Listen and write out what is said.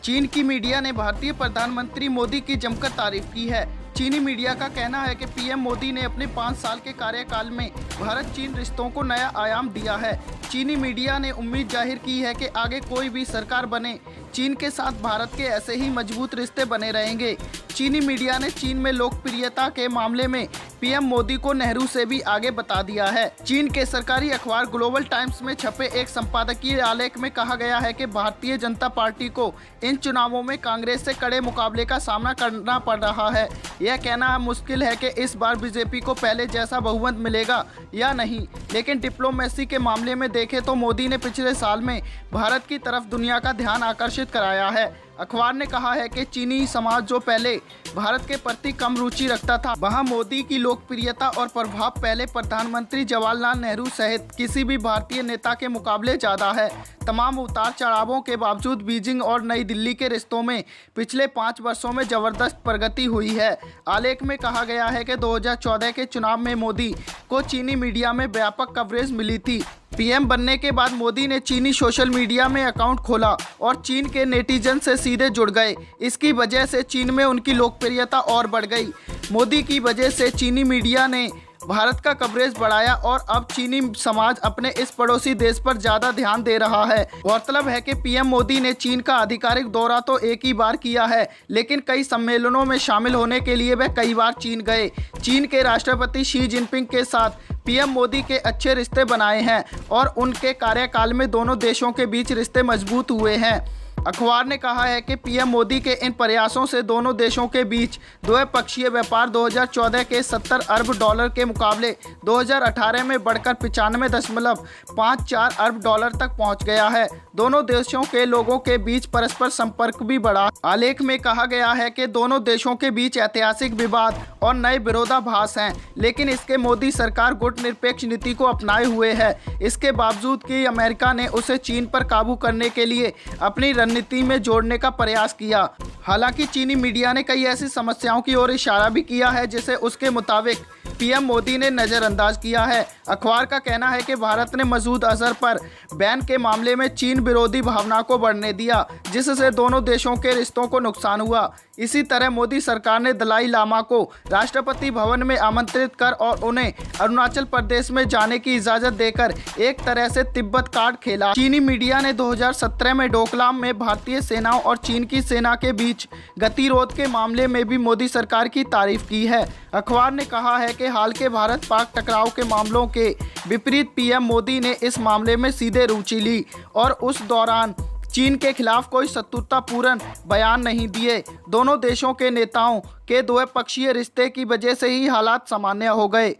चीन की मीडिया ने भारतीय प्रधानमंत्री मोदी की जमकर तारीफ की है। चीनी मीडिया का कहना है कि पीएम मोदी ने अपने 5 साल के कार्यकाल में भारत चीन रिश्तों को नया आयाम दिया है। चीनी मीडिया ने उम्मीद जाहिर की है कि आगे कोई भी सरकार बने, चीन के साथ भारत के ऐसे ही मजबूत रिश्ते बने रहेंगे। चीनी मीडिया ने चीन में लोकप्रियता के मामले में पीएम मोदी को नेहरू से भी आगे बता दिया है। चीन के सरकारी अखबार ग्लोबल टाइम्स में छपे एक संपादकीय आलेख में कहा गया है कि भारतीय जनता पार्टी को इन चुनावों में कांग्रेस से कड़े मुकाबले का सामना करना पड़ रहा है। यह कहना मुश्किल है कि इस बार बीजेपी को पहले जैसा बहुमत मिलेगा या नहीं, लेकिन डिप्लोमेसी के मामले में देखें तो मोदी ने पिछले साल में भारत की तरफ दुनिया का ध्यान आकर्षित कराया है। अखबार ने कहा है कि चीनी समाज जो पहले भारत के प्रति कम रुचि रखता था, वहां मोदी की लोकप्रियता और प्रभाव पहले प्रधानमंत्री जवाहरलाल नेहरू सहित किसी भी भारतीय नेता के मुकाबले ज़्यादा है। तमाम उतार चढ़ावों के बावजूद बीजिंग और नई दिल्ली के रिश्तों में पिछले 5 वर्षों में ज़बरदस्त प्रगति हुई है। आलेख में कहा गया है कि 2014 के चुनाव में मोदी को चीनी मीडिया में व्यापक कवरेज मिली थी। पीएम बनने के बाद मोदी ने चीनी सोशल मीडिया में अकाउंट खोला और चीन के नेटिजन से सीधे जुड़ गए। इसकी वजह से चीन में उनकी लोकप्रियता और बढ़ गई। मोदी की वजह से चीनी मीडिया ने भारत का कवरेज बढ़ाया और अब चीनी समाज अपने इस पड़ोसी देश पर ज़्यादा ध्यान दे रहा है। गौरतलब है कि पीएम मोदी ने चीन का आधिकारिक दौरा तो एक ही बार किया है, लेकिन कई सम्मेलनों में शामिल होने के लिए वह कई बार चीन गए। चीन के राष्ट्रपति शी जिनपिंग के साथ पीएम मोदी के अच्छे रिश्ते बनाए हैं और उनके कार्यकाल में दोनों देशों के बीच रिश्ते मजबूत हुए हैं। अखबार ने कहा है कि पीएम मोदी के इन प्रयासों से दोनों देशों के बीच द्विपक्षीय व्यापार 2014 के 70 अरब डॉलर के मुकाबले 2018 में बढ़कर 95.54 अरब डॉलर तक पहुंच गया है। दोनों देशों के लोगों के बीच परस्पर संपर्क भी बढ़ा। आलेख में कहा गया है कि दोनों देशों के बीच ऐतिहासिक विवाद और नए विरोधाभास हैं, लेकिन इसके मोदी सरकार गुटनिरपेक्ष नीति को अपनाए हुए है। इसके बावजूद कि अमेरिका ने उसे चीन पर काबू करने के लिए अपनी रणनीति में जोड़ने का प्रयास किया। हालांकि चीनी मीडिया ने कई ऐसी समस्याओं की ओर इशारा भी किया है जिसे उसके मुताबिक पीएम मोदी ने नज़रअंदाज किया है। अखबार का कहना है कि भारत ने मसूद अजहर पर बैन के मामले में चीन विरोधी भावना को बढ़ने दिया, जिससे दोनों देशों के रिश्तों को नुकसान हुआ। इसी तरह मोदी सरकार ने दलाई लामा को राष्ट्रपति भवन में आमंत्रित कर और उन्हें अरुणाचल प्रदेश में जाने की इजाज़त देकर एक तरह से तिब्बत कार्ड खेला। चीनी मीडिया ने 2017 में डोकलाम में भारतीय सेनाओं और चीन की सेना के बीच गतिरोध के मामले में भी मोदी सरकार की तारीफ की है। अखबार ने कहा है कि हाल के भारत पाक टकराव के मामलों के विपरीत पीएम मोदी ने इस मामले में सीधे रुचि ली और उस दौरान चीन के खिलाफ कोई शत्रुतापूर्ण बयान नहीं दिए। दोनों देशों के नेताओं के द्विपक्षीय रिश्ते की वजह से ही हालात सामान्य हो गए।